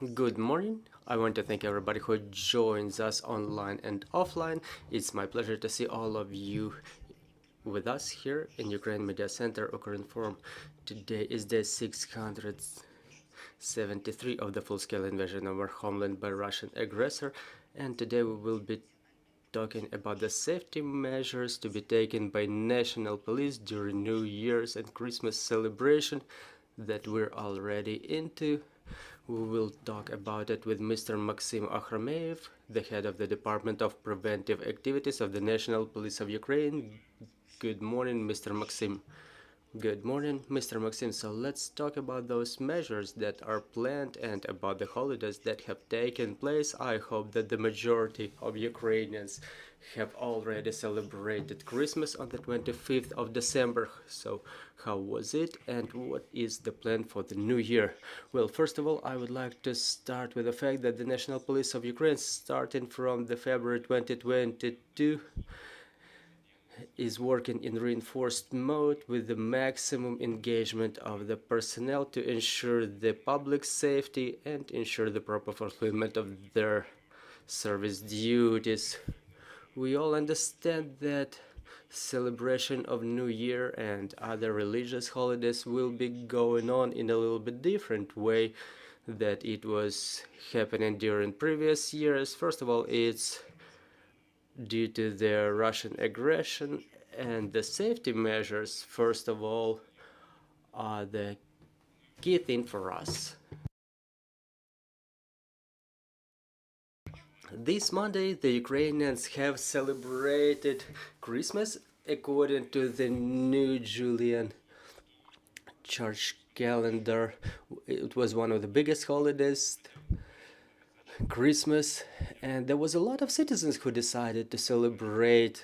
Good morning. I want to thank everybody who joins us online and offline. It's my pleasure to see all of you with us here in Ukraine Media Center, Ukraine Forum. Today is day 673 of the full-scale invasion of our homeland by Russian aggressor, and today we will be talking about the safety measures to be taken by national police during New Year's and Christmas celebration that we're already into. We will talk about it with Mr. Maksym Akhramieiev, the head of the Department of Preventive Activities of the National Police of Ukraine. Good morning, Mr. Maksym. Good morning, Mr. Maksym. So let's talk about those measures that are planned and about the holidays that have taken place. I hope that the majority of Ukrainians have already celebrated Christmas on the 25th of December. So how was it and what is the plan for the new year? Well, first of all, I would like to start with the fact that the National Police of Ukraine, starting from the February 2022, is working in reinforced mode with the maximum engagement of the personnel to ensure the public safety and ensure the proper fulfillment of their service duties. We all understand that celebration of New Year and other religious holidays will be going on in a little bit different way that it was happening during previous years. First of all, it's due to the Russian aggression, and the safety measures, first of all, are the key thing for us. This Monday, the Ukrainians have celebrated Christmas according to the new Julian church calendar. It was one of the biggest holidays, Christmas, and there was a lot of citizens who decided to celebrate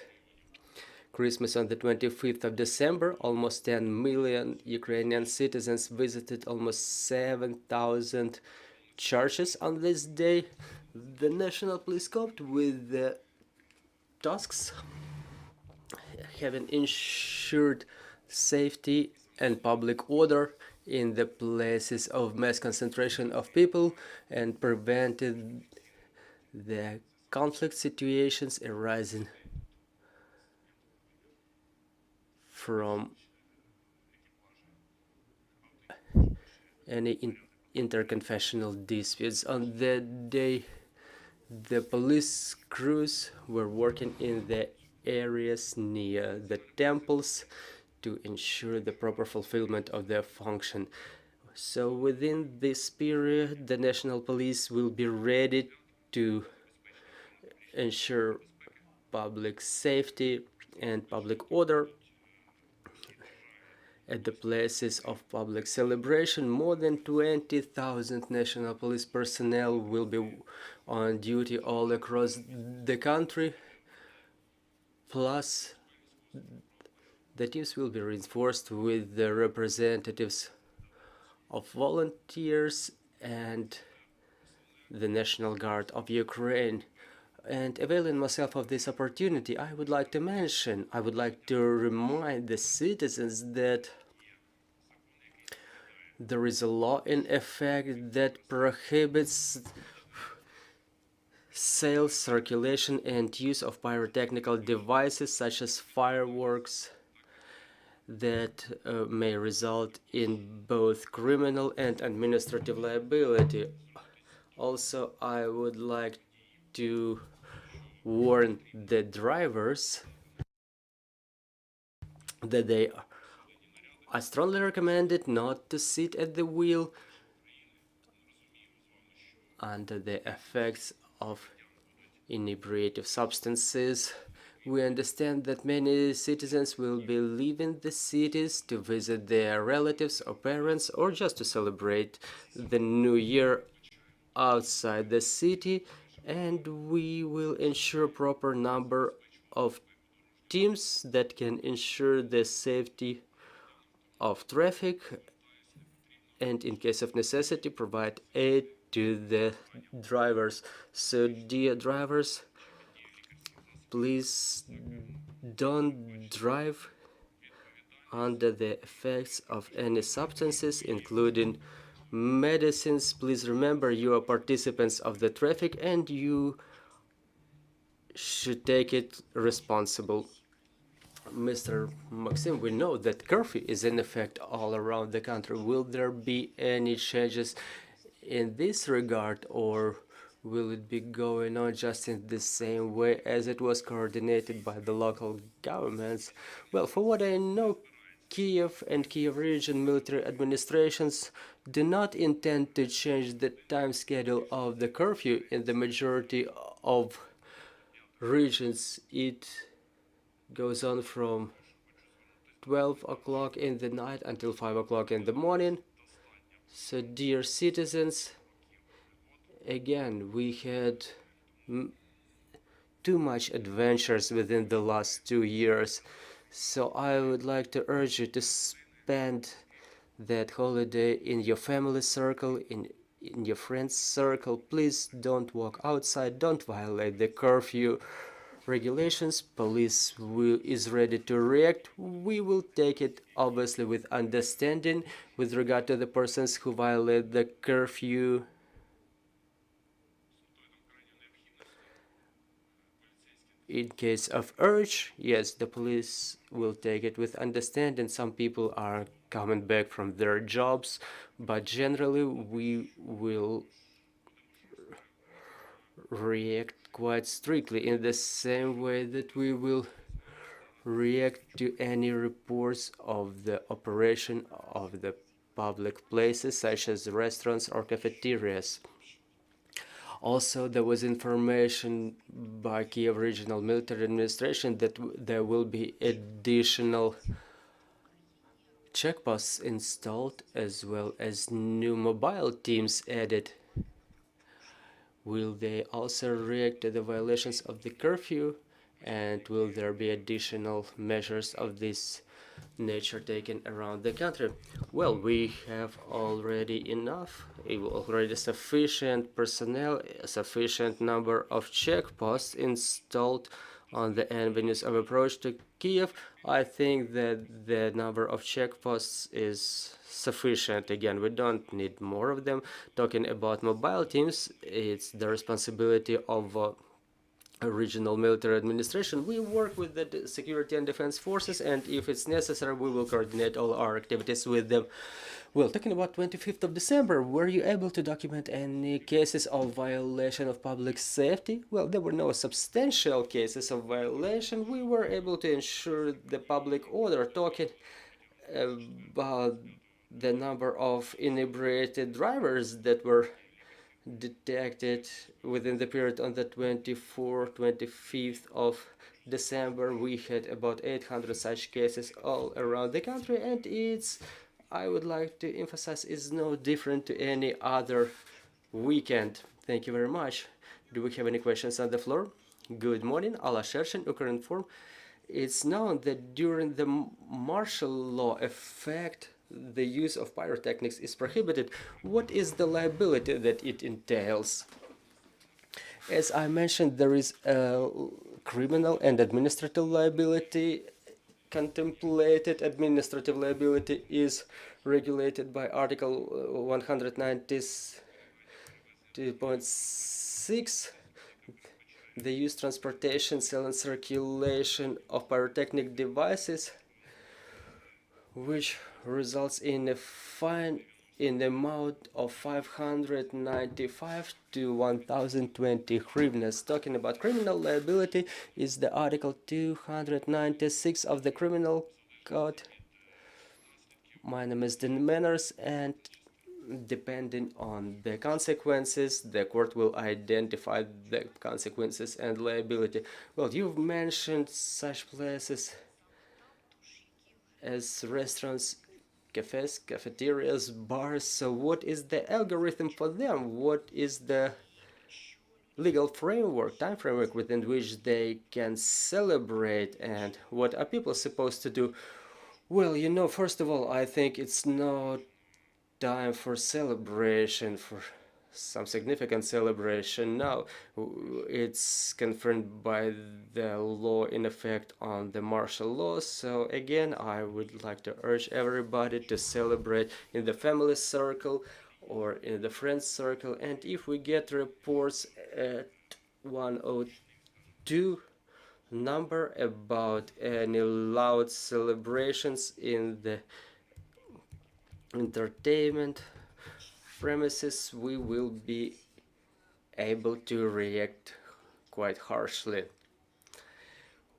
Christmas on the 25th of December. Almost 10 million Ukrainian citizens visited almost 7,000 churches on this day. The National Police coped with the tasks, having ensured safety and public order in the places of mass concentration of people and prevented the conflict situations arising from any interconfessional disputes. On that day, the police crews were working in the areas near the temples to ensure the proper fulfillment of their function. So within this period, the National Police will be ready to ensure public safety and public order at the places of public celebration. More than 20,000 National Police personnel will be on duty all across the country. Plus, the teams will be reinforced with the representatives of volunteers and the National Guard of Ukraine. And availing myself of this opportunity, I would like to remind the citizens that there is a law in effect that prohibits sales, circulation, and use of pyrotechnical devices such as fireworks that may result in both criminal and administrative liability. Also, I would like to warn the drivers that they are strongly recommended not to sit at the wheel under the effects of inebriative substances. We understand that many citizens will be leaving the cities to visit their relatives or parents or just to celebrate the New Year outside the city, and we will ensure proper number of teams that can ensure the safety of traffic and in case of necessity provide aid to the drivers. So dear drivers, please don't drive under the effects of any substances, including medicines. Please remember you are participants of the traffic and you should take it responsible. Mr. Maksym, we know that curfew is in effect all around the country. Will there be any changes in this regard, or will it be going on just in the same way as it was coordinated by the local governments? Well, for what I know, Kyiv and Kyiv region military administrations do not intend to change the time schedule of the curfew in the majority of regions. It goes on from 12 o'clock in the night until 5 o'clock in the morning. So, dear citizens, again, we had too much adventures within the last 2 years. So I would like to urge you to spend that holiday in your family circle, in your friends circle. Please don't walk outside, don't violate the curfew regulations. Police is ready to react. We will take it obviously with understanding with regard to the persons who violate the curfew. In case of urge, yes, the police will take it with understanding. Some people are coming back from their jobs, but generally we will react quite strictly in the same way that we will react to any reports of the operation of the public places such as restaurants or cafeterias. Also, there was information by Kyiv Regional Military Administration that there will be additional checkposts installed as well as new mobile teams added. Will they also react to the violations of the curfew? And will there be additional measures of this nature taken around the country? Well, we have already sufficient personnel, a sufficient number of checkposts installed on the avenues of approach to Kyiv. I think that the number of checkposts is sufficient. Again, we don't need more of them. Talking about mobile teams, it's the responsibility of a regional military administration. We work with the security and defense forces, and if it's necessary, we will coordinate all our activities with them. Well, talking about 25th of December, were you able to document any cases of violation of public safety? Well, there were no substantial cases of violation. We were able to ensure the public order. Talking about the number of inebriated drivers that were detected within the period on the 24th, 25th of December, we had about 800 such cases all around the country, and I would like to emphasize, is no different to any other weekend. Thank you very much. Do we have any questions on the floor? Good morning, Alla Shershin, Ukrinform. It's known that during the martial law effect, the use of pyrotechnics is prohibited. What is the liability that it entails? As I mentioned, there is a criminal and administrative liability contemplated. Administrative liability is regulated by Article 192.6. The use, transportation, sale and circulation of pyrotechnic devices, which results in a fine in the amount of 595 to 1020 hryvnias. Talking about criminal liability is the Article 296 of the Criminal Code, minor misdemeanors, and depending on the consequences, the court will identify the consequences and liability. Well, you've mentioned such places as restaurants, cafes, cafeterias, bars. So what is the algorithm for them? What is the legal framework, time framework within which they can celebrate, and what are people supposed to do? Well, first of all, I think it's not time for celebration, for some significant celebration now. It's confirmed by the law in effect on the martial law. So again, I would like to urge everybody to celebrate in the family circle. or in the friends circle, and if we get reports at 102 number about any loud celebrations in the entertainment premises, we will be able to react quite harshly.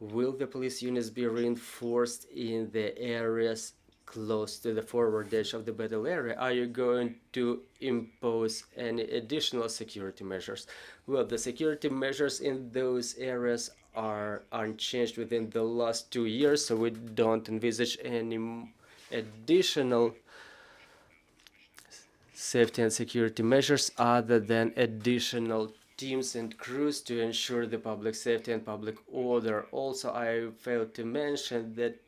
Will the police units be reinforced in the areas close to the forward edge of the battle area? Are you going to impose any additional security measures? Well, the security measures in those areas are unchanged within the last 2 years, so we don't envisage any additional safety and security measures other than additional teams and crews to ensure the public safety and public order. Also, I failed to mention that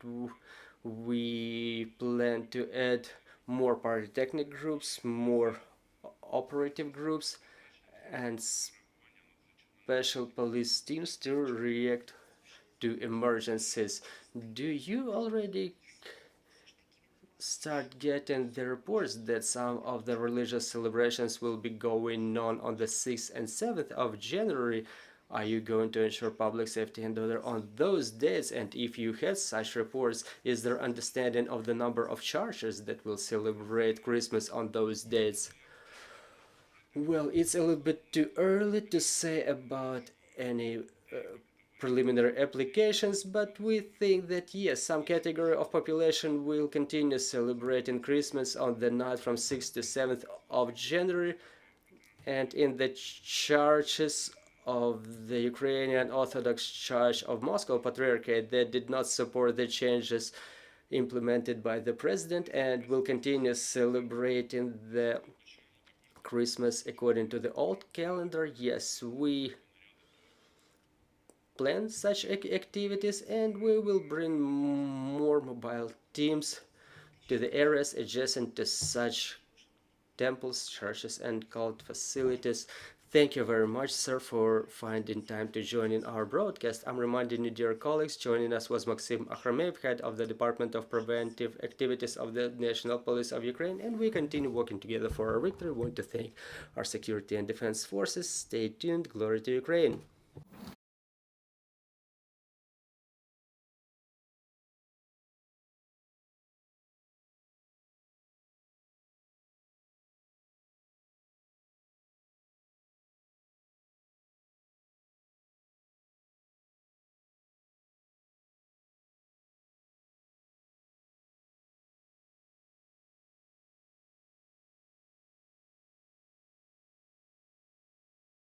we plan to add more pyrotechnic groups, more operative groups, and special police teams to react to emergencies. Do you already start getting the reports that some of the religious celebrations will be going on the 6th and 7th of January? Are you going to ensure public safety and order on those days? And if you had such reports, is there understanding of the number of churches that will celebrate Christmas on those dates? Well, it's a little bit too early to say about any preliminary applications, but we think that yes, some category of population will continue celebrating Christmas on the night from 6th to 7th of January, and in the churches of the Ukrainian Orthodox Church of Moscow Patriarchate that did not support the changes implemented by the president and will continue celebrating the Christmas according to the old calendar. Yes, we plan such activities, and we will bring more mobile teams to the areas adjacent to such temples, churches, and cult facilities. Thank you very much, sir, for finding time to join in our broadcast. I'm reminding you, dear colleagues, joining us was Maksym Akhramieiev, head of the Department of Preventive Activities of the National Police of Ukraine, and we continue working together for our victory. We want to thank our security and defense forces. Stay tuned. Glory to Ukraine.